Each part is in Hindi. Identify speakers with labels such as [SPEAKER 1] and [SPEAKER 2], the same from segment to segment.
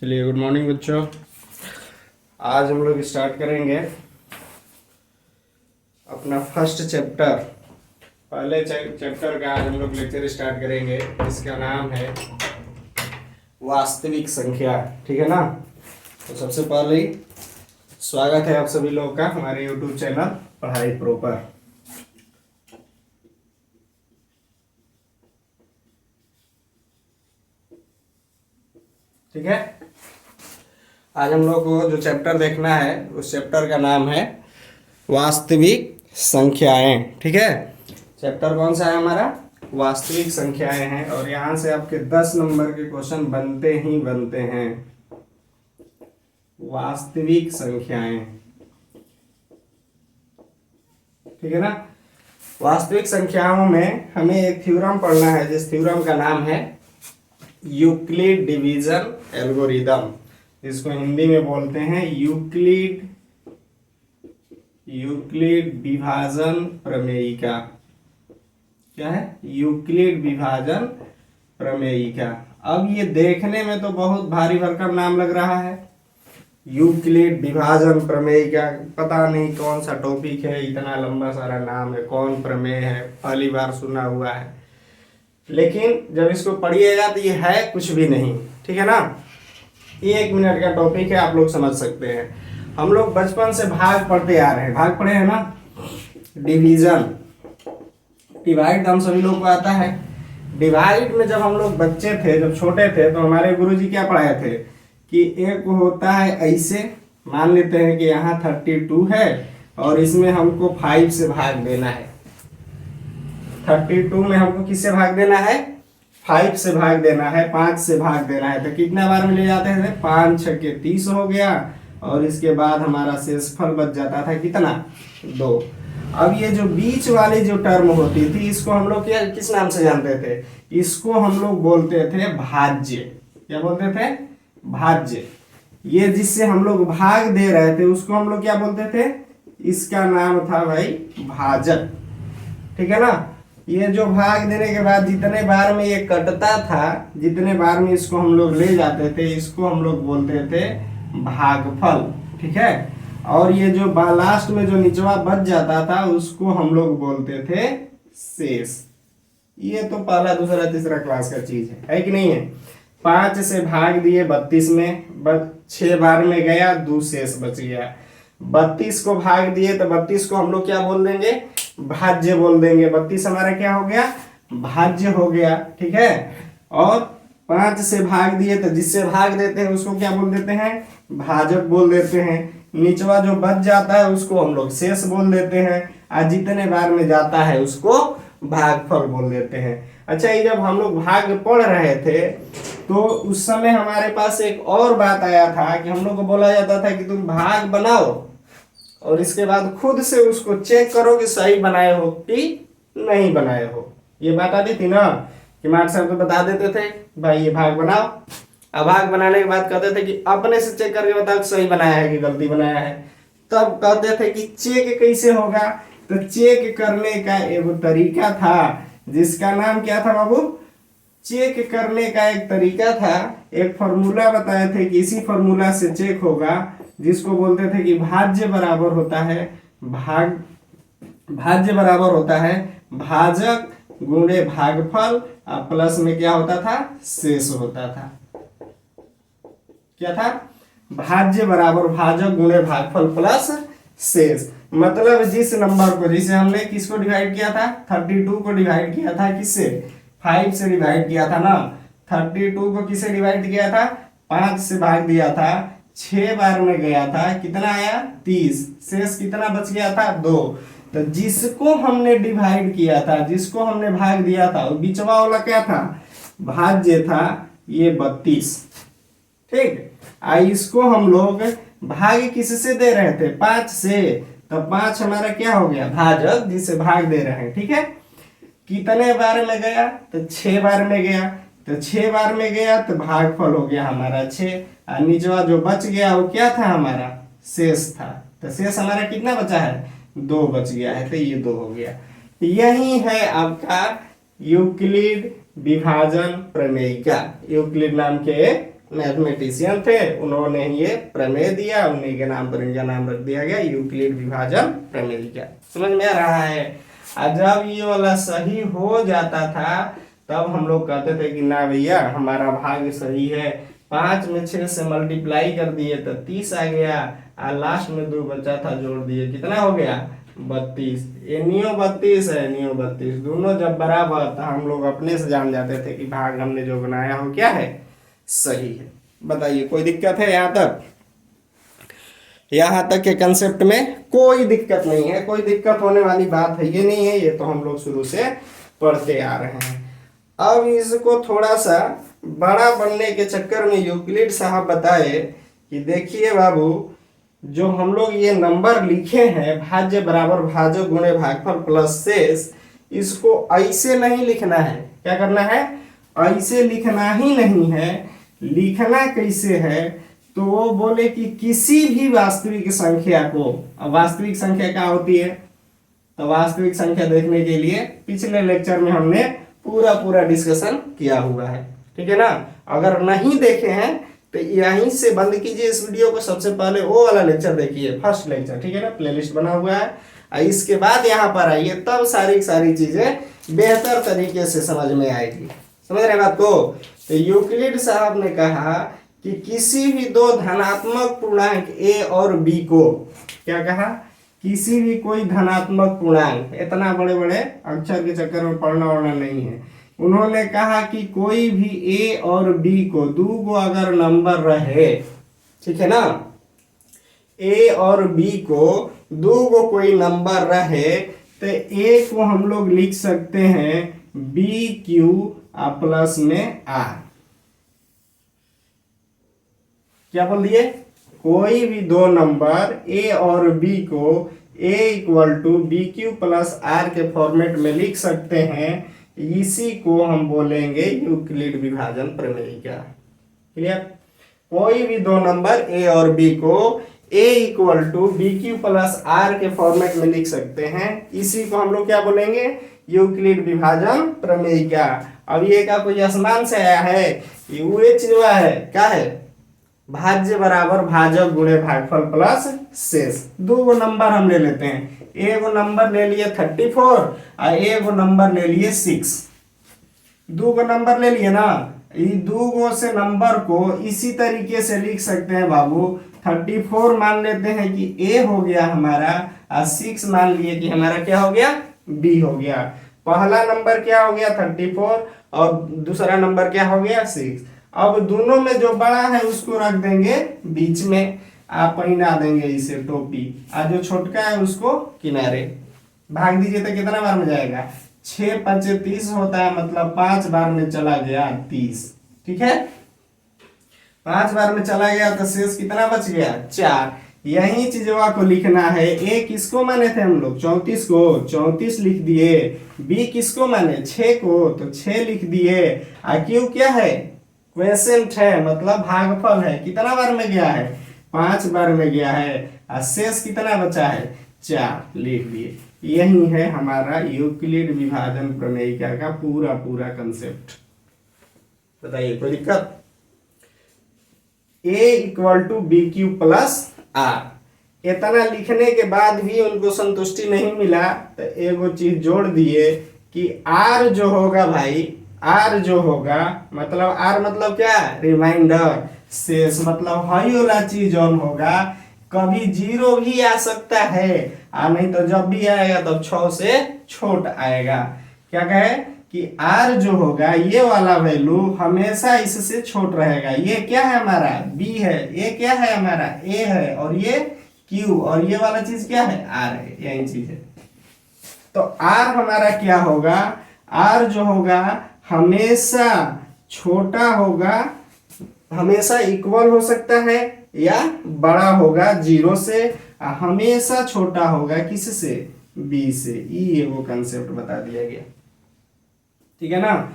[SPEAKER 1] चलिए, गुड मॉर्निंग बच्चों। आज हम लोग स्टार्ट करेंगे अपना फर्स्ट चैप्टर। पहले चैप्टर का आज हम लोग लेक्चर स्टार्ट करेंगे। इसका नाम है वास्तविक संख्या। ठीक है ना। तो सबसे पहले ही स्वागत है आप सभी लोगों का हमारे यूट्यूब चैनल पढ़ाई प्रो पर। ठीक है। आज हम लोग को जो चैप्टर देखना है उस चैप्टर का नाम है वास्तविक संख्याएं। ठीक है। चैप्टर कौन सा है हमारा? वास्तविक संख्याएं हैं। और यहाँ से आपके 10 नंबर के क्वेश्चन बनते ही बनते हैं। वास्तविक संख्याएं, ठीक है ना। वास्तविक संख्याओं में हमें एक थ्योरम पढ़ना है जिस थ्योरम का नाम है यूक्लिड डिवीजन एल्गोरिदम। इसको हिंदी में बोलते हैं यूक्लिड विभाजन प्रमेयिका। क्या है? यूक्लिड विभाजन प्रमेयिका। अब ये देखने में तो बहुत भारी भरकम नाम लग रहा है, यूक्लिड विभाजन प्रमेयिका। पता नहीं कौन सा टॉपिक है, इतना लंबा सारा नाम है, कौन प्रमेय है, पहली बार सुना हुआ है। लेकिन जब इसको पढ़िएगा तो ये है कुछ भी नहीं। ठीक है ना। ये 1 मिनट का टॉपिक है, आप लोग समझ सकते हैं। हम लोग बचपन से भाग पढ़ते आ रहे हैं, भाग पढ़े हैं ना। डिवीजन, डिवाइड हम सभी लोग को आता है। डिवाइड में जब हम लोग बच्चे थे, जब छोटे थे, तो हमारे गुरुजी क्या पढ़ाए थे कि एक होता है ऐसे, मान लेते हैं कि यहाँ 32 है और इसमें हमको 5 से भाग देना है। 32 में हमको किससे भाग देना है? 5 से भाग देना है, 5 से भाग देना है। तो कितना बार में ले जाते थे? 5 छक्के 30 हो गया। और इसके बाद हमारा शेषफल बच जाता था कितना? 2। अब ये जो बीच वाली जो टर्म होती थी, इसको हम लोग क्या किस नाम से जानते थे? इसको हम लोग बोलते थे भाज्य। क्या बोलते थे? भाज्य। ये जिससे हम लोग भाग दे रहे थे उसको हम लोग क्या बोलते थे? इसका नाम था भाई भाजक। ठीक है ना। ये जो भाग देने के बाद जितने बार में ये कटता था, जितने बार में इसको हम लोग ले जाते थे, इसको हम लोग बोलते थे भागफल। ठीक है। और ये जो लास्ट में जो निचवा बच जाता था उसको हम लोग बोलते थे शेष। ये तो पहला दूसरा तीसरा क्लास का चीज है कि नहीं है। 5 से भाग दिए 32 में, 6 बार में गया, 2 शेष बच गया। 32 को भाग दिए तो 32 को हम लोग क्या बोल देंगे? भाज्य बोल देंगे। 32 हमारा क्या हो गया? भाज्य हो गया। ठीक है। और 5 से भाग दिए तो जिससे भाग देते हैं उसको क्या बोल देते हैं? भाजक बोल देते हैं। निचवा जो बच जाता है उसको हम लोग शेष बोल देते हैं। और जितने बार में जाता है उसको भागफल बोल देते हैं। अच्छा, ये जब हम लोग भाग पढ़ रहे थे तो उस समय हमारे पास एक और बात आया था कि हम लोग को बोला जाता था कि तुम भाग बनाओ और इसके बाद खुद से उसको चेक करो कि सही बनाए हो कि नहीं बनाए हो। ये बात आती थी ना कि मास्टर साहब तो बता देते थे भाई ये भाग बनाओ। अब भाग बनाने के बाद कहते थे कि अपने से चेक करके बताओ कि सही बनाया है कि गलती बनाया है। तब कहते थे कि चेक कैसे होगा? तो चेक करने का एक तरीका था जिसका नाम क्या था बाबू? चेक करने का एक तरीका था, एक फॉर्मूला बताए थे कि इसी फॉर्मूला से चेक होगा, जिसको बोलते थे कि भाज्य बराबर होता है भाजक गुणे भागफल, और प्लस में क्या होता था? शेष होता था। क्या था? भाज्य बराबर भाजक गुणे भागफल प्लस शेष। मतलब जिस नंबर को, जिसे हमने किसको डिवाइड किया था? 32 को डिवाइड किया था किससे? 5 से डिवाइड किया था ना। 32 को किसे डिवाइड किया था? 5 से भाग दिया था, 6 बार में गया था, कितना आया? 30। शेष कितना बच गया था? 2। तो जिसको हमने डिवाइड किया था, जिसको हमने भाग दिया था, वो बीचवा वाला क्या था? भाज्य था। ये 32। ठीक। इसको हम लोग भाग किससे दे रहे थे? 5 से। तो 5 हमारा क्या हो गया? भाजक, जिसे भाग दे रहे हैं। ठीक है। कितने बार में गया? तो 6 बार में गया। तो 6 बार में गया तो भागफल हो गया हमारा 6। और निचवा जो बच गया वो क्या था? हमारा शेष था। तो शेष हमारा कितना बचा है? 2 बच गया है। तो ये 2 हो गया। यही है आपका यूक्लिड विभाजन प्रमेयिका। यूक्लिड नाम के मैथमेटिशियन थे, उन्होंने ये प्रमेय दिया, उन्हीं के नाम पर इनका नाम रख दिया गया यूक्लिड विभाजन प्रमेय का। समझ में आ रहा है। और जब ये वाला सही हो जाता था तब हम लोग कहते थे कि ना भैया हमारा भाग सही है। 5 में 6 से मल्टीप्लाई कर दिए तो 30 आ गया, और लास्ट में 2 बचा था जोड़ दिए, कितना हो गया 32। एनियो 32 है, एनियो 32, दोनों जब बराबर तो हम लोग अपने से जान जाते थे कि भाग हमने जो बनाया हो क्या है, सही है। बताइए कोई दिक्कत है यहाँ तक? यहाँ तक के कंसेप्ट में कोई दिक्कत नहीं है, कोई दिक्कत होने वाली बात है ये नहीं है, ये तो हम लोग शुरू से पढ़ते आ रहे हैं। अब इसको थोड़ा सा बड़ा बनने के चक्कर में यूक्लिड साहब बताए कि देखिए बाबू, जो हम लोग ये नंबर लिखे हैं भाज्य बराबर भाजक गुणे भागफल प्लस शेष, इसको ऐसे नहीं लिखना है। क्या करना है? ऐसे लिखना ही नहीं है। लिखना कैसे है? तो वो बोले कि किसी भी वास्तविक संख्या को, अब वास्तविक संख्या क्या होती है, तो वास्तविक संख्या देखने के लिए पिछले लेक्चर में हमने पूरा डिस्कशन किया हुआ है, ठीक है ना। अगर नहीं देखे हैं तो यहीं से बंद कीजिए इस वीडियो को, सबसे पहले वो वाला लेक्चर देखिए, फर्स्ट लेक्चर, ठीक है ना, प्लेलिस्ट बना हुआ है। इसके बाद यहाँ पर आइए, तब सारी चीजें बेहतर तरीके से समझ में आएगी। समझ रहे बात को? तो यूक्लिड साहब ने कहा कि किसी भी दो धनात्मक पूर्णांक ए और बी को, क्या कहा, किसी भी कोई धनात्मक पूर्णांक, इतना बड़े बड़े अक्षर के चक्कर में पढ़ना वढ़ना नहीं है। उन्होंने कहा कि कोई भी ए और बी को दो गो अगर नंबर रहे, ठीक है ना, ए और बी को दो गो कोई नंबर रहे तो ए को हम लोग लिख सकते हैं बी क्यू प्लस में आर। क्या बोल दिए? कोई भी दो नंबर ए और बी को A equal to B Q plus R के फॉर्मेट में लिख सकते हैं। इसी को हम बोलेंगे यूक्लिड विभाजन प्रमेय का। क्लियर? कोई भी दो नंबर ए और बी को A equal to B Q plus R के फॉर्मेट में लिख सकते हैं। इसी को हम लोग क्या बोलेंगे? यूक्लिड विभाजन प्रमेय का। अब ये का कोई आसमान से आया है? ये चीज है, क्या है? भाज्य बराबर भाजक गुणे भागफल प्लस शेष। दो गो नंबर हम ले लेते हैं। एक नंबर ले लिए 34 और एक नंबर ले लिए 6। दो गो नंबर ले लिए ना, ये दो गो से नंबर को इसी तरीके से लिख सकते हैं बाबू। 34 मान लेते हैं कि ए हो गया हमारा, और 6 मान लिए कि हमारा क्या हो गया, बी हो गया। पहला नंबर क्या हो गया 34 और दूसरा नंबर क्या हो गया 6। अब दोनों में जो बड़ा है उसको रख देंगे बीच में, आप पहना देंगे इसे टोपी, और जो छोटका है उसको किनारे। भाग दीजिए तो कितना बार में जाएगा? 6 5 30 होता है, मतलब 5 बार में चला गया 30। ठीक है, 5 बार में चला गया तो शेष कितना बच गया? 4। यही चीजवा को लिखना है। ए किसको माने थे हम लोग? 34 को, 34 लिख दिए। बी किसको माने? 6 को, तो 6 लिख दिए। क्यू क्या है? क्वेश्चन है, मतलब भागफल है। कितना बार में गया है? 5 बार में गया है। और शेष कितना बचा है? 4 लिख दिए। यही है हमारा यूक्लिड विभाजन प्रमेय का पूरा कंसेप्ट। बताइए कोई दिक्कत? A equal to B Q plus R. इतना लिखने के बाद भी उनको संतुष्टि नहीं मिला तो एगो चीज जोड़ दिए कि आर जो होगा भाई, आर जो होगा, मतलब आर मतलब क्या? रिमाइंडर। शेष मतलब हाई वाला चीज ऑन होगा। कभी 0 भी आ सकता है, नहीं तो जब भी आएगा तब 6 से छोट आएगा। क्या कहे कि आर जो होगा ये वाला वैल्यू हमेशा इससे छोट रहेगा। ये क्या है हमारा? बी है। ये क्या है हमारा? ए है। और ये क्यू, और ये वाला चीज क्या है? आर है। यही चीज है। तो आर हमारा क्या होगा? आर जो होगा हमेशा छोटा होगा, हमेशा इक्वल हो सकता है या बड़ा होगा 0 से, हमेशा छोटा होगा किससे? बी से। ये वो कंसेप्ट बता दिया गया। ठीक है ना।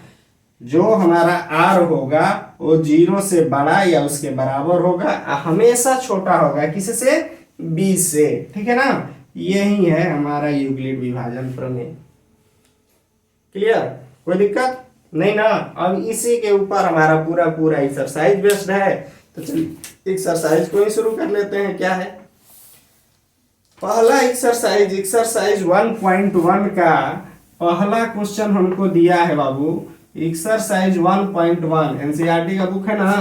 [SPEAKER 1] जो हमारा आर होगा वो 0 से बड़ा या उसके बराबर होगा, हमेशा छोटा होगा किससे? बी से। ठीक है ना। यही है हमारा यूक्लिड विभाजन प्रमेय। क्लियर? कोई दिक्कत? नहीं ना। अब इसी के ऊपर हमारा पूरा पूरा एक्सरसाइज बेस्ड है। तो चलिए एक्सरसाइज को ही शुरू कर लेते हैं। क्या है पहला एक्सरसाइज, एक्सरसाइज 1.1 का पहला क्वेश्चन हमको दिया है बाबू। एक्सरसाइज 1.1 एनसीईआरटी का बुक है ना,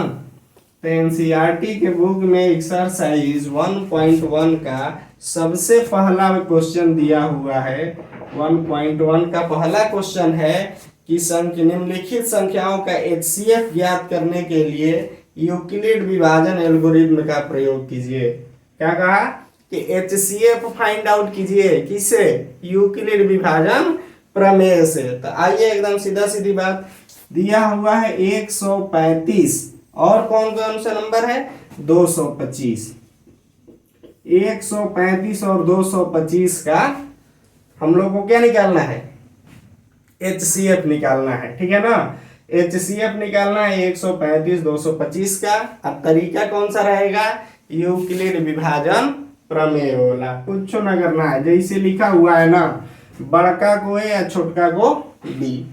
[SPEAKER 1] तो एनसीईआरटी के बुक में एक्सरसाइज 1.1 का सबसे पहला क्वेश्चन दिया हुआ है। 1.1 का पहला क्वेश्चन है कि निम्नलिखित संख्याओं का एचसीएफ ज्ञात करने के लिए यूक्लिड विभाजन एल्गोरिथ्म का प्रयोग कीजिए। क्या कहा कि एचसीएफ फाइंड आउट कीजिए, किससे? यूक्लिड विभाजन प्रमेय से। तो आइए एकदम सीधा सीधी बात, दिया हुआ है 135 और कौन सा नंबर है 225। 135 और 225 का हम लोग को क्या निकालना है? एचसीएफ निकालना है, ठीक है ना। एचसीएफ निकालना है 135 225 का। अब तरीका कौन सा रहेगा? यूक्लिड विभाजन प्रमेय वाला। कुछ ना करना है, जैसे लिखा हुआ है ना, बड़का को ए या छोटका को बी।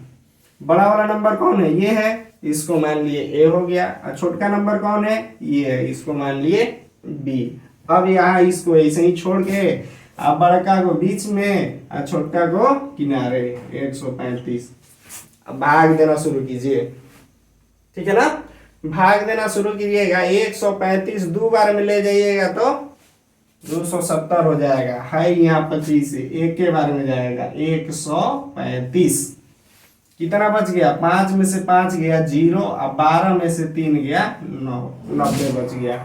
[SPEAKER 1] बड़ा वाला नंबर कौन है? ये है, इसको मान लिए ए हो गया। और छोटका नंबर कौन है? ये है, इसको मान लिए बी। अब यहाँ इसको ऐसे ही छोड़ के अब बड़का को बीच में और छोटका को किनारे 135। अब भाग देना शुरू कीजिए, ठीक है ना। भाग देना शुरू कीजिएगा। 135 दो बार में ले जाइएगा तो 270 हो जाएगा। है यहाँ 25 एक के बार में जाएगा 135। कितना बच गया? 5 में से 5 गया 0 और 12 में से 3 गया 9, 90 बच गया।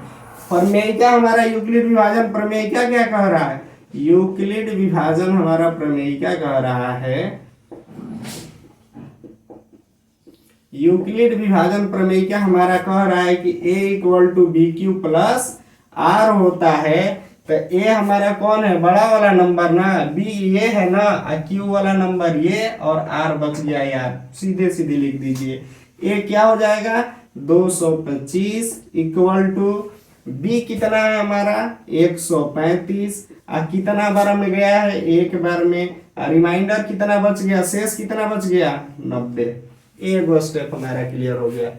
[SPEAKER 1] प्रमेय क्या हमारा यूक्लिड विभाजन प्रमेय क्या क्या कह रहा है? यूक्लिड विभाजन हमारा प्रमेय क्या कह रहा है? यूक्लिड विभाजन प्रमेय क्या हमारा कह रहा है कि a = bq + r होता है। तो a हमारा कौन है? बड़ा वाला नंबर ना, b ये है ना, q वाला नंबर ये, और r बच गया यार। सीधे सीधे लिख दीजिए। a क्या हो जाएगा? 225 = b कितना है हमारा? 135। कितना बार में गया है? एक बार में। रिमाइंडर कितना बच गया? शेष कितना बच गया? 90। एक स्टेप हमारा क्लियर हो गया।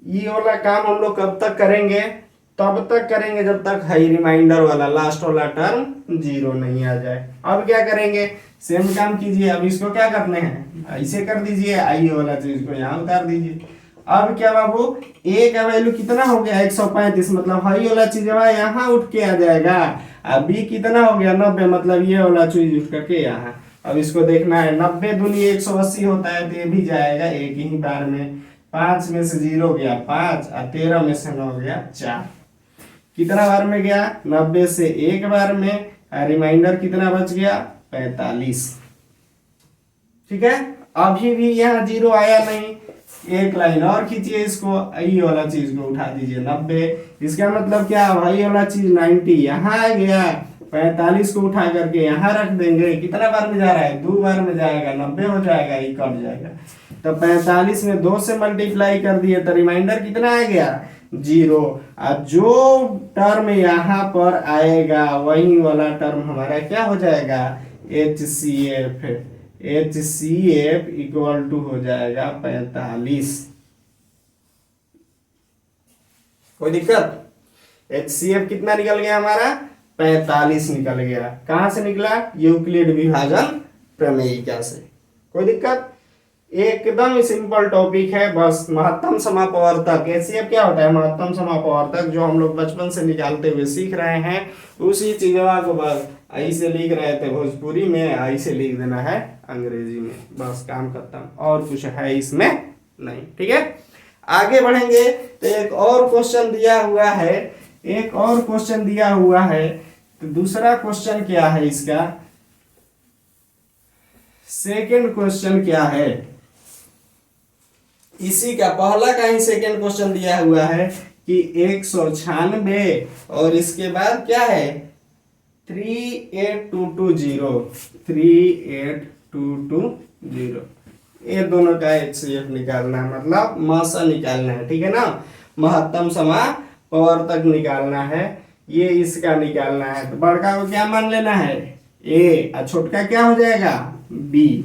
[SPEAKER 1] ये वाला काम हम लोग कब तक करेंगे? तब तक करेंगे जब तक हाई रिमाइंडर वाला लास्ट वाला टर्म 0 नहीं आ जाए। अब क्या करेंगे? सेम काम कीजिए। अब इसको क्या करने हैं? ऐसे कर दीजिए, आई वाला चीज को यहाँ उतार दीजिए। अब क्या बाबू, a का वैल्यू कितना हो गया? 135, मतलब हाई वाला चीज यहाँ उठ के आ जाएगा। अब b कितना हो गया? 90, मतलब ये वाला चीज उठ करके यहाँ। अब इसको देखना है, 90 दूनी 180 होता है, तो ये भी जाएगा एक ही बार में। 5 में से 0 गया 5 और 13 में से 9 गया 4। कितना बार में गया? 90 से एक बार में। रिमाइंडर कितना बच गया? 45। ठीक है। अभी भी यहाँ 0 आया नहीं। एक लाइन और खींचिए इसको, ये वाला चीज को उठा दीजिए 90। इसका मतलब क्या? वही वाला चीज 90 यहाँ आ गया। 45 को उठा करके यहाँ रख देंगे। कितना बार में जा रहा है? 2 बार में जाएगा, 90 हो जाएगा, ये कट जाएगा। तो 45 में 2 से मल्टीप्लाई कर दिए तो रिमाइंडर कितना आ गया? 0। और जो टर्म यहाँ पर आएगा वही वाला टर्म हमारा क्या हो जाएगा? HCF। HCF = हो जाएगा 45। कोई दिक्कत? HCF कितना निकल गया हमारा? 45 निकल गया। कहां से निकला? यूक्लिड विभाजन प्रमेयिका से। कोई दिक्कत? एकदम सिंपल टॉपिक है। बस महत्तम समापवर्तक, एचसीएफ क्या होता है? महत्तम समापवर्तक, जो हम लोग बचपन से निकालते हुए सीख रहे हैं, उसी चीजवा को बस ऐसे लिख रहे थे भोजपुरी में, ऐसे लिख देना है अंग्रेजी में। बस काम खत्म, और कुछ है इसमें नहीं। ठीक है, आगे बढ़ेंगे तो एक और क्वेश्चन दिया हुआ है। एक और क्वेश्चन दिया हुआ है। तो दूसरा क्वेश्चन क्या है इसका? सेकेंड क्वेश्चन क्या है इसी का? पहला का ही सेकेंड क्वेश्चन दिया हुआ है कि 196 और इसके बाद क्या है? 38220। 38220 ये दोनों का HCF निकालना है, मतलब मासा निकालना है। ठीक है ना, महत्तम समापवर्तक निकालना है, ये इसका निकालना है। तो बड़का को क्या मान लेना है? A, और छोटका क्या हो जाएगा? B।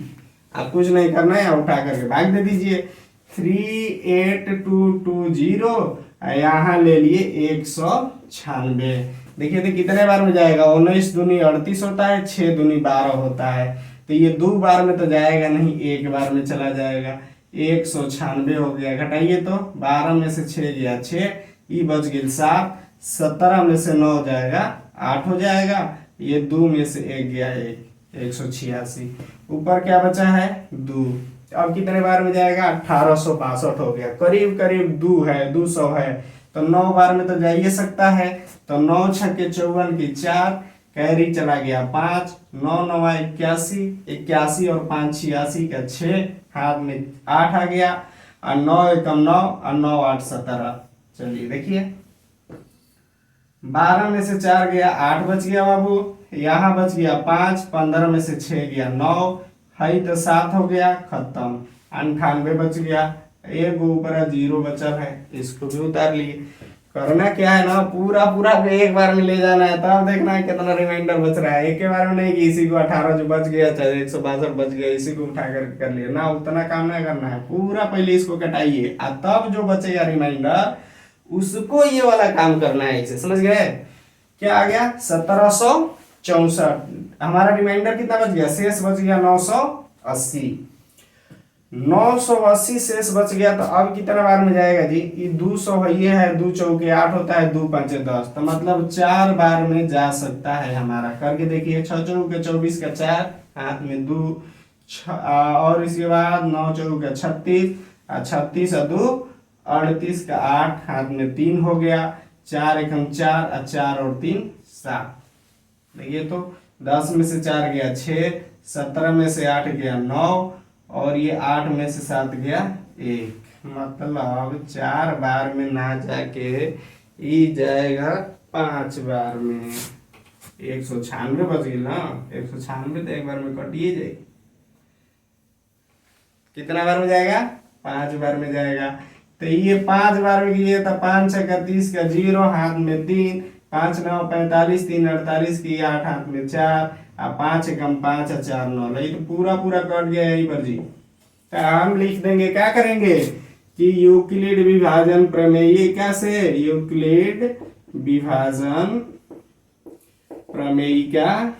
[SPEAKER 1] आप कुछ नहीं करना है, उठा करके भाग दे दीजिए। 38220 यहाँ ले लिए 196। देखिए तो कितने बार में जाएगा, 19 दूनी 38 होता है, 6 दूनी 12 होता है, तो ये 2 बार में तो जाएगा नहीं, 1 बार में चला जाएगा। 196 हो गया, घटाइए तो 12 में से 6 गया 6, ये बच गया 7, 17 में से 9 जाएगा 8 हो जाएगा, ये 2 में से 1 गया 1, 186। ऊपर क्या बचा है 2, अब कितने बार में जाएगा 1862 हो गया, करीब करीब 2 है, 200 है, तो 9 बार में तो जा ही सकता है। तो 9 छक्के 54 की 4, कैरी चला गया 5, 9 9 81, 81 और 5 86 का 6, हाथ में 8 आ गया, और 9 एकम 9 और 9 8 17। चलिए देखिए 12 में से 4 गया 8 बच गया बाबू, यहाँ बच गया 5, 15 में से 6 गया 9, है तो 7 हो गया, खत्म। 98 बच गया, एक ऊपर 0 बचा है, इसको भी उतार लिए। करना क्या है ना, पूरा पूरा एक बार में ले जाना है, तब देखना है कितना रिमाइंडर बच रहा है। एक के बार में नहीं कि इसी को 18 जो बच गया, चाहे 162 बच गया, इसी को उठा करके कर लिया ना, उतना काम नहीं करना है। पूरा पहले इसको कटाइए, और तब जो बचेगा रिमाइंडर उसको ये वाला काम करना है, इसे समझ गए। क्या आ गया 1764, हमारा रिमाइंडर कितना बच गया, शेष बच गया 980। 980 शेष बच गया, तो अब कितना बार में जाएगा जी, ये 200 है, ये है 2 चौके 8 होता है, 2 पंचे 10, तो मतलब 4 बार में जा सकता है हमारा। करके देखिए 6 चौके 24 का 4, हाथ में 2, और इसके बाद 9 चौके 36, 36 और 2 38 का 8, हाथ में 3 हो गया, 4 एकम 4 और 4 और 3 7। देखिए तो 10 में से 4 गया 6, 17 में से 8 गया 9, और ये 8 में से 7 गया 1, मतलब 4 बार में ना जाके ये जाएगा 5 बार में। 196 बच गई ना, 196 तो एक बार में कटिए जाएगी। कितना बार में जाएगा 5 बार में जाएगा, तो ये 5 बार में किए तो 5 6 30 का 0, हाथ में 3, 5 9 45, 3 48 की 8, हाथ में 4, 5 एकम 5 और 4 9, तो पूरा पूरा कट गया यही पर जी। तो हम लिख देंगे, क्या करेंगे कि यूक्लिड विभाजन प्रमेय, कैसे यूक्लिड विभाजन प्रमेयिका,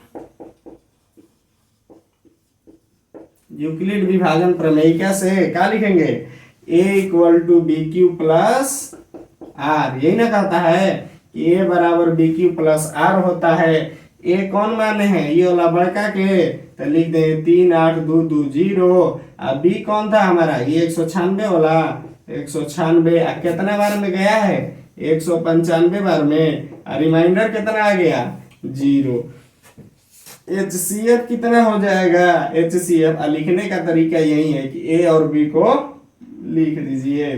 [SPEAKER 1] यूक्लिड विभाजन प्रमेयिका से क्या लिखेंगे, a = bq + r, यही ना कहता है कि a = bq + r होता है। a कौन माने हैं, ये वाला बड़का के, तो लिख देंगे 3 8 2 2 0। अब b कौन था हमारा, ये 196 वाला, 196 कितना बार में गया है 195 बार में, रिमाइंडर कितना आ गया 0। HCF कितना हो जाएगा, HCF लिखने का तरीका यही है कि a और b को लिख दीजिए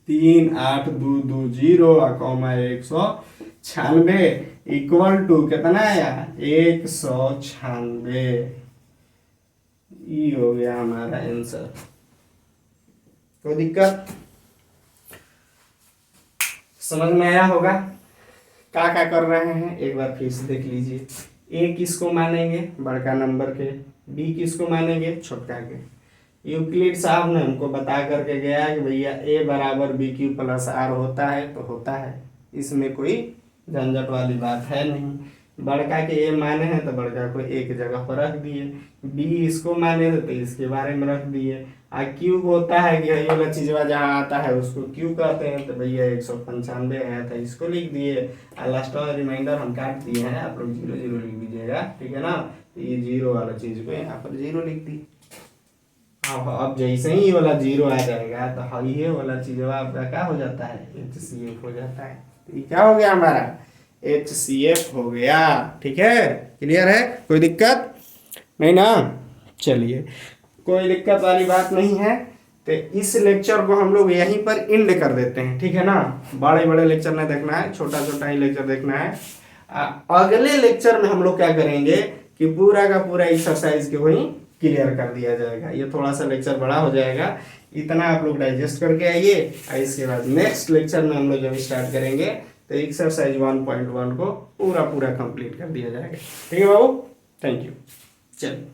[SPEAKER 1] 3 8 2 2 0 196 = कितना आया 196। ये हो गया हमारा आंसर। कोई दिक्कत, समझ में आया होगा। क्या क्या कर रहे हैं एक बार फिर से देख लीजिए। ए किसको मानेंगे, बड़का नंबर के, बी किसको मानेंगे, छोटका के। यूक्लिड साहब ने हमको बता करके गया कि भैया a = bq + r होता है, तो होता है, इसमें कोई झंझट वाली बात है नहीं। बड़का के ए माने हैं तो बड़का को एक जगह पर रख दिए, बी इसको माने तो इसके बारे में रख दिए। क्यू होता है कि ये वाला चीजवा जहाँ आता है उसको क्यू कहते हैं, तो भैया 195 आया था, इसको लिख दिए। लास्ट वाला रिमाइंडर हम काट दिए हैं, आप लोग 0 0 लिख दीजिएगा, ठीक है ना। तो ये 0 वाला चीज को यहाँ पर 0 लिख दी। अब जैसे ही ये वाला 0 आ जाएगा तो ये वाला चीजवा आपका क्या हो जाता है, HCF हो जाता है। तो ये क्या हो गया हमारा, HCF हो गया। ठीक है, क्लियर है, कोई दिक्कत नहीं ना। चलिए, कोई दिक्कत वाली बात नहीं है। तो इस लेक्चर को हम लोग यहीं पर एंड कर देते हैं, ठीक है ना। बड़े बड़े लेक्चर नहीं देखना है, छोटा छोटा ही लेक्चर देखना है। अगले लेक्चर में हम लोग क्या करेंगे कि पूरा का पूरा एक्सरसाइज के वही क्लियर कर दिया जाएगा। ये थोड़ा सा लेक्चर बड़ा हो जाएगा, इतना आप लोग डाइजेस्ट करके आइए। इसके बाद नेक्स्ट लेक्चर में हम लोग जब स्टार्ट करेंगे तो एक्सरसाइज 1.1 को पूरा पूरा कंप्लीट कर दिया जाएगा। ठीक है बाबू, थैंक यू। चलिए।